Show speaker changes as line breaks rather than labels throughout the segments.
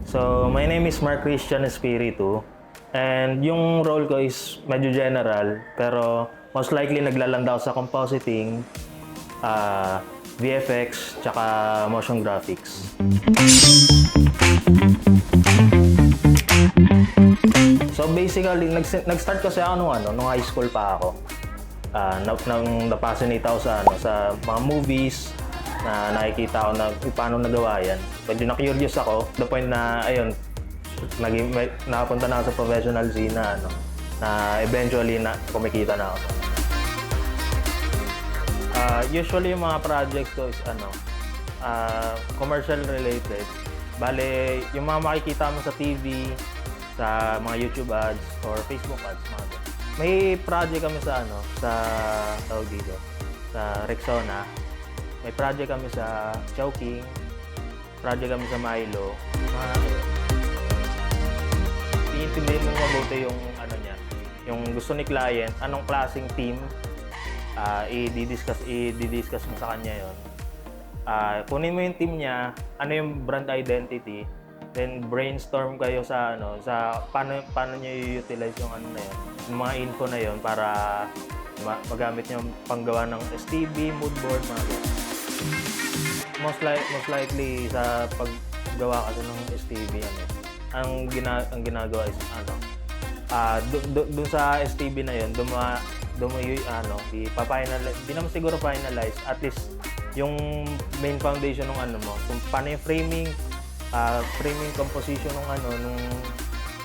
So, my name is Mark Christian Espiritu. And yung role ko is medyo general, pero most likely naglalanda ako sa compositing, VFX, tsaka motion graphics. So basically, nag-start kasi ako nung high school pa ako. Nang na-passionate ako sa mga movies, na nakikita ko na paano nagawa yan. Medyo na-curious ako, the point na, ayun, nakapunta na ako sa professional scene na eventually kumikita na ako. Usually yung mga projects ko is commercial related. Bale, yung mga makikita mo sa TV, sa mga YouTube ads or Facebook ads, mga ganun. May project kami sa tawag dito, sa Rexona. May project kami sa Chowking, project kami sa Milo. Iintindihin mo mabuti yung niya, yung gusto ni client, anong klaseng team, i-discuss mo sa kanya yon. Kunin mo yung team niya, ano yung brand identity, then brainstorm kayo sa paano niyo i-utilize yung na yun, yung mga info na yon para magamit niyo panggawa ng STB, mood board, mga ganyan. Most likely sa paggawa kasi ng STB ang ginagawa is dun sa STB na yun, ipa-finalize, di naman siguro finalize, at least yung main foundation ng mo, kung paano yung framing composition nung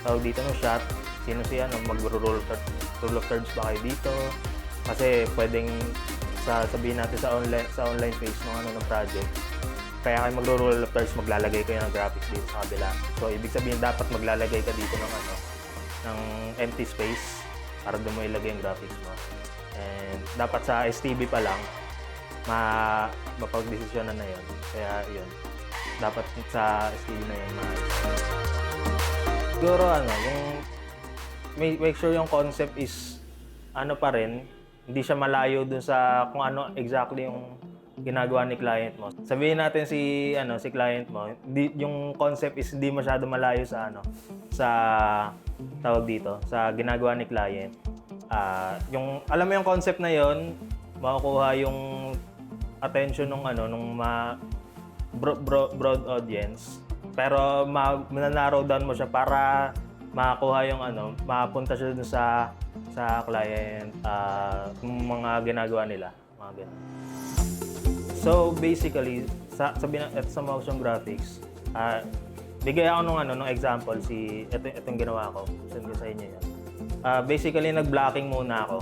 tawag dito ng shot, sino mag-roll of thirds ba kayo dito, kasi pwedeng sabihin natin sa online phase ng project, kaya kayo magro-roll of thirds, maglalagay kayo ng graphics dito sa kabila. So ibig sabihin dapat maglalagay ka dito ng empty space para doon mo ilagay yung graphics mo. And dapat sa STB pa lang mapagdesisyonan na yun. Kaya yun, dapat sa STB na yun siguro yung make sure yung concept is pa rin, hindi siya malayo dun sa kung ano exactly yung ginagawa ni client mo. Sabihin natin si client mo, yung concept is hindi masyado malayo sa tawag dito, sa ginagawa ni client. Yung alam mo yung concept na yon, makukuha yung attention nung broad audience. Pero mananarrow down mo siya para makakuha yung mapunta siya dun sa client, mga ginagawa nila, mga ganun. So basically, sa motion graphics, bigay ako nung example, itong ginawa ko. Send ko sa inyo yan. Basically, nag-blocking muna ako.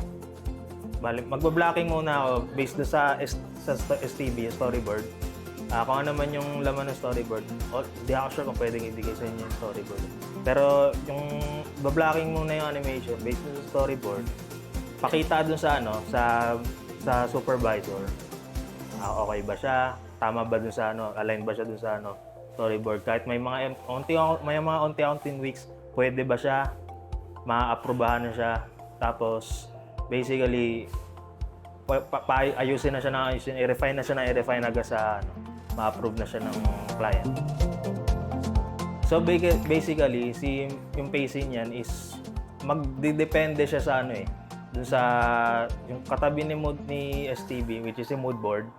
Magba-blocking muna ako based sa STB, storyboard. Kung ano man yung laman ng storyboard, di ako sure kung pwedeng ibigay sa inyo yung storyboard. Pero yung ba-blocking muna yung animation based sa storyboard, pakita dun sa supervisor. Okay ba siya? Tama ba dun sa align ba siya dun sa storyboard? Kahit may mga unti-unting weeks, pwede ba siya? Ma-aprobahan na siya. Tapos basically ayusin na siya i-refine na siya agad sa ma-approve na siya ng client. So basically yung pacing niyan is magdedepende siya sa dun sa yung katabi ni STB, which is yung mood board.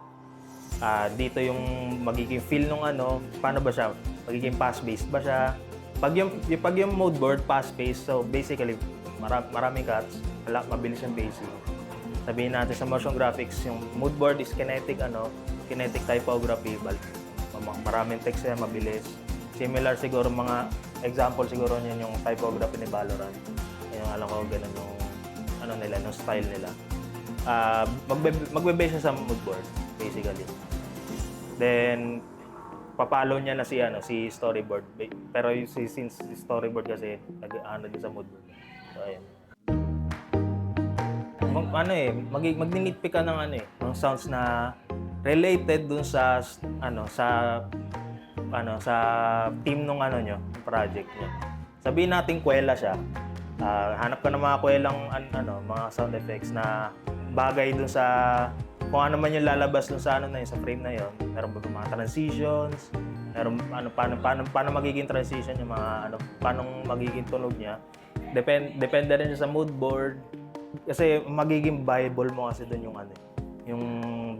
Dito yung magiging feel nung paano ba siya, magiging fast-paced ba siya. Pag yung mood board fast-paced, so basically maraming cuts, mabilis yung pacing. Sabihin natin sa motion graphics, yung mood board is kinetic typography, maraming text yan, mabilis. Similar siguro, mga example siguro niyan yung typography ni Valorant. Yung alam ko ganun yung nila, yung style nila. Magbe-base siya sa mood board basically. Then papalo niya na si storyboard. Pero since storyboard kasi din sa mood board. So ayun. Mag-nitpick ka ng sounds na related dun sa team nung project niyo. Sabihin natin kwela siya. Hanap ka ng mga kwelang mga sound effects na bagay dun sa kung ano man yung lalabas dun sa sa frame na yon. Meron ba mga transitions, Pero paano magiging transition yung mga ano, paano magiging tunog niya. Depende rin siya sa mood board. Kasi magiging viable mo kasi doon yung ano, yung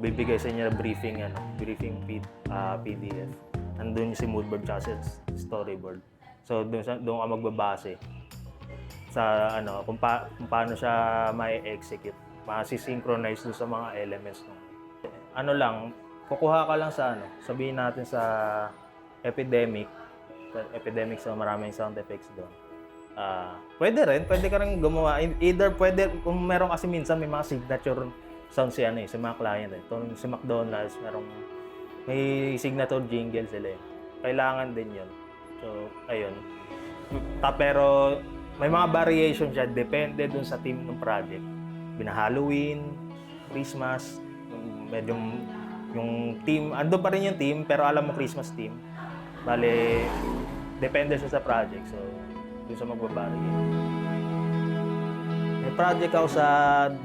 bibigay sa inyo na briefing PDF. Nandun yung si mood board tsaka si storyboard. So doon ka magbabase sa ano kung paano siya ma-execute, ma-synchronize doon sa mga elements no. Ano lang, kukuha ka lang sa ano, sabihin natin sa Epidemic, so maraming sound effects doon. Pwede ka rin gumawa. Either pwede, kung meron kasi minsan may mga signature sounds si mga client. Si McDonald's, may signature jingle sila eh. Kailangan din yun. So, ayun. Pero may mga variation siya, depende dun sa team ng project. Halloween, Christmas, medyo yung team, ando pa rin yung team, pero alam mo Christmas team. Bale, depende siya sa project. So, doon sa magbabari. May project ako sa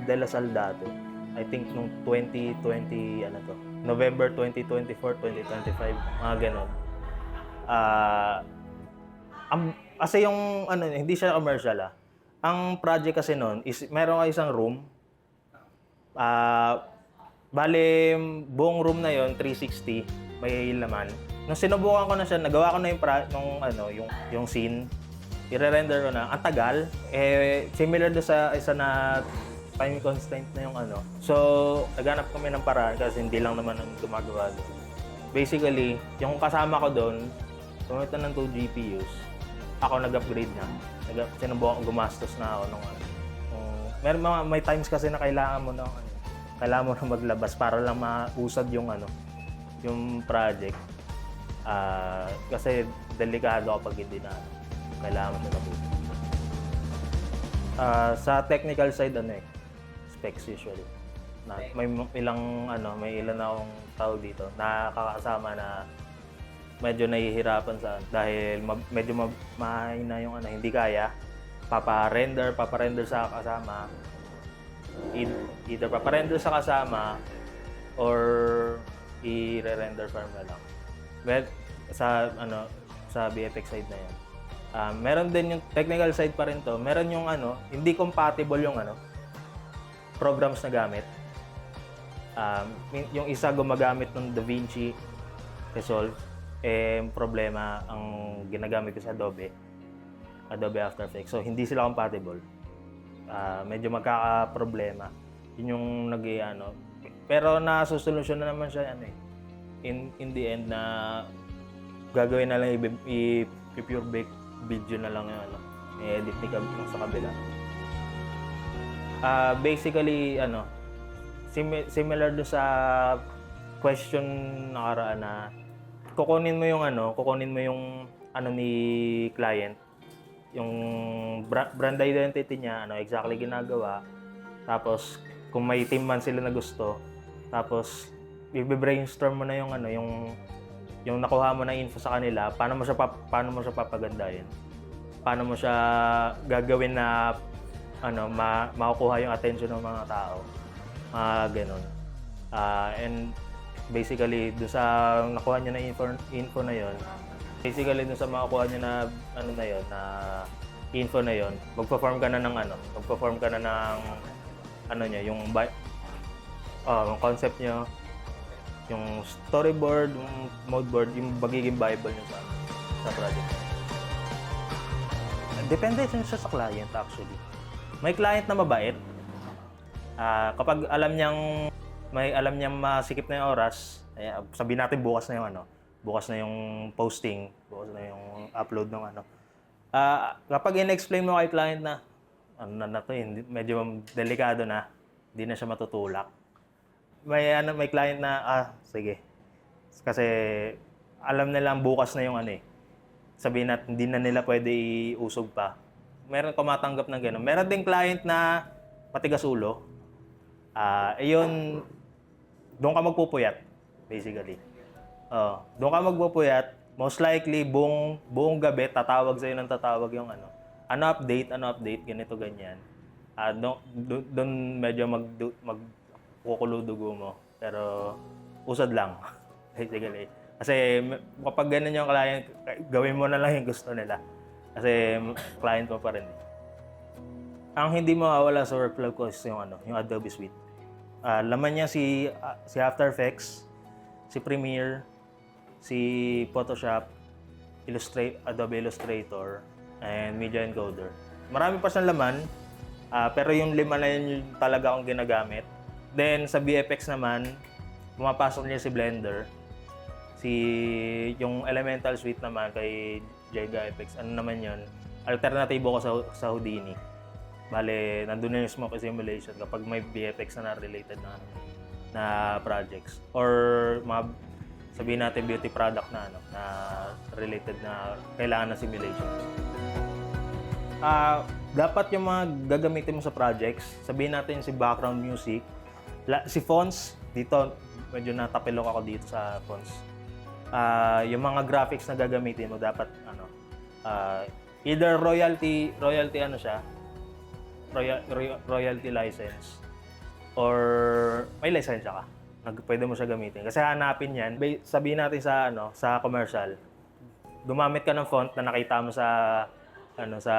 De La Salle dati. I think nung 2020, November 2024, 2025, mga ganon. Kasi yung, hindi siya commercial Ang project kasi noon is, meron ka isang room. Bale, buong room na yon 360, may laman. Nung sinubukan ko na siya, nagawa ko na yung scene. I-render ko na. Ang tagal. Similar do sa isa na time constraint na yung ano. So, naghanap kami ng paraan kasi hindi lang naman ang gumagawa doon. Basically, yung kasama ko doon, pumunta ng 2 GPUs. Ako nag-upgrade na. Sinubukan ko gumastos na ako nung may times kasi na kailangan mo na maglabas para lang mausad yung yung project. Kasi delikado kapag hindi na kailangan mo na sa technical side specs usually. May ilan akong tao dito nakakasama na medyo nahihirapan dahil medyo mahina yung hindi kaya. Paparender sa kasama. Either paparender sa kasama or i-render farm na lang. But sa VFX side na yan. Meron din yung technical side pa rin to. Meron yung hindi compatible yung programs na gamit. Yung isa gumagamit ng DaVinci Resolve. Problema ang ginagamit ko sa Adobe After Effects. So hindi sila compatible. Medyo magkaka-problema. Yun yung pero nasusolusyon na naman siya in the end na gagawin na lang i-pure bake video na lang yung i-edit ni sa kabila. Basically similar do sa question nakaraan na kukunin mo yung ni client, yung brand identity niya, exactly ginagawa. Tapos kung may team man sila na gusto, tapos i-brainstorm mo na yung nakuha mo na info sa kanila, paano mo siya papagandahin. Paano mo siya gagawin na makukuha yung attention ng mga tao. Ganun. And basically, doon sa nakuha niya na info na yon, basically doon sa makukuha niya na info na yon, magpa-form ka na ng niya, yung concept niya, yung storyboard, yung mode board, yung magiging viable niya sa project. Depende siya sa client actually. May client na mabait. Kapag alam niyang masikip na yung oras, sabihin natin bukas na yung posting, bukas na yung upload ng kapag in-explain mo kay client na medyo delikado na, hindi na siya matutulak. May client na sige. Kasi alam nilang bukas na yung sabihin natin hindi na nila pwede iusog pa. Meron kumatanggap ng gano'n. Meron ding client na matigas ulo. Ayun, doon ka magpupuyat, basically. Doon ka magpupuyat, most likely, buong gabi, tatawag sa'yo ng tatawag yung ano update, ganito, ganyan. Doon medyo magkukulo dugo mo. Pero, usad lang, basically. Kasi kapag ganun yung client, gawin mo na lang yung gusto nila. Kasi client mo pa rin. Ang hindi mawawala sa workflow ko is yung Adobe Suite. Laman niya si After Effects, si Premiere, si Photoshop, Adobe Illustrator, and Media Encoder. Marami pa siyang laman, pero yung 5 na yun yung talaga akong ginagamit. Then sa VFX naman, pumapasok niya si Blender, yung Elemental Suite naman kay Jega FX. Ano naman yun? Alternatibo ko sa Houdini. Bale, nandun na yung smoke simulation kapag may VFX na related na projects. Or sabihin natin beauty product na related na kailangan ng simulation. Dapat yung mga gagamitin mo sa projects, sabihin natin si background music, si fonts, dito medyo natapilok ako dito sa fonts. Yung mga graphics na gagamitin mo dapat either royalty royalty license or may lisensya ka. Pwede mo siya gamitin. Kasi hanapin yan, sabihin natin sa commercial. Gumamit ka ng font na nakita mo sa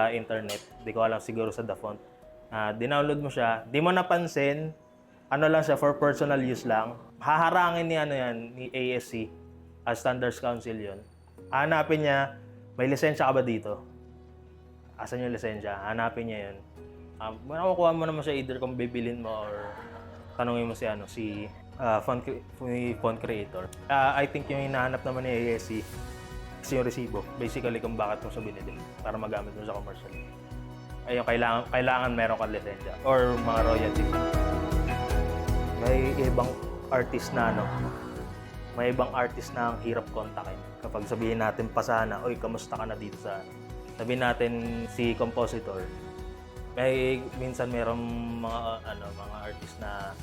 internet. Di ko alam siguro sa The Font. Dinownload mo siya, di mo napansin, lang siya for personal use lang. Haharangin ni ASC, Standards Council 'yon. Hanapin niya, may lisensya ka ba dito? Asan yung lisensya? Hanapin niya 'yon. Makukuha mo naman siya either kung bibilin mo or tanungin mo si font creator. I think yung hinahanap naman ni ASC is yung resibo. Basically kung bakit mo siya binili para magamit mo sa commercial. Ayun, kailangan meron kang lisensya or mga royalty. May ibang artist na ang hirap kontakin. Kapag sabihin natin pa sana, oy, kamusta ka na dito sabihin natin si compositor. Minsan merong mga artist na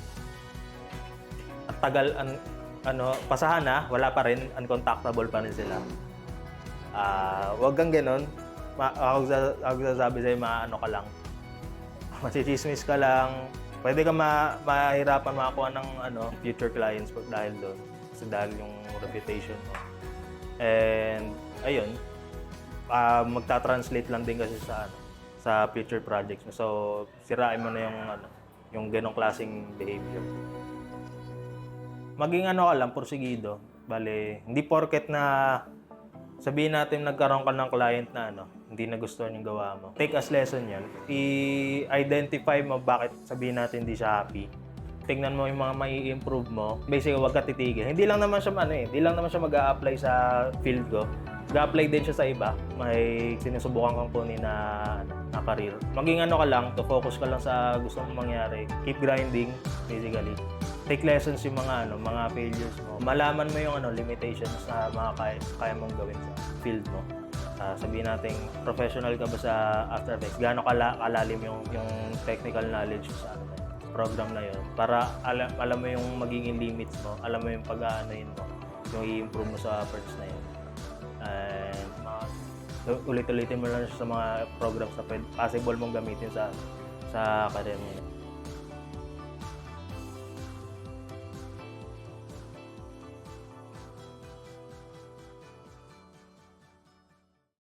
at tagal pasahan na, wala pa rin, uncontactable pa rin sila. Wag kang ganoon. Ako sasabi sa'yo, ka lang. Masichismis ka lang. Pwede ka mahirapan makakuha ng future clients dahil doon. Kasi dahil yung reputation mo. And ayun, magta-translate lang din kasi sa future projects mo. So, sirain mo na yung ganong klaseng behavior. Maging ka lang, porsigido. Bale, hindi porket na sabihin natin nagkaroon ka ng client na hindi nagustuhan yung gawa mo. Take as lesson yan. I-identify mo bakit sabihin natin hindi siya happy. Tingnan mo yung mga mai-improve mo. Basically, huwag ka titigil. Hindi lang naman siya mag-a-apply sa field ko. Mag-a-apply din siya sa iba. May sinusubukan kang kunin na career. Maging ka lang, to focus ka lang sa gusto mong mangyari. Keep grinding, basically. Take lessons yung mga failures mo. Malaman mo yung limitations na mga kaya mong gawin sa field mo. Sabihin natin, professional ka ba sa After Effects? Gaano kalalim yung technical knowledge sa program na yun? Para alam mo yung magiging limits mo, alam mo yung pag-aanoin mo, yung i-improve mo sa parts na yun. And ulit-ulitin mo lang siya sa mga programs na possible mong gamitin sa career mo.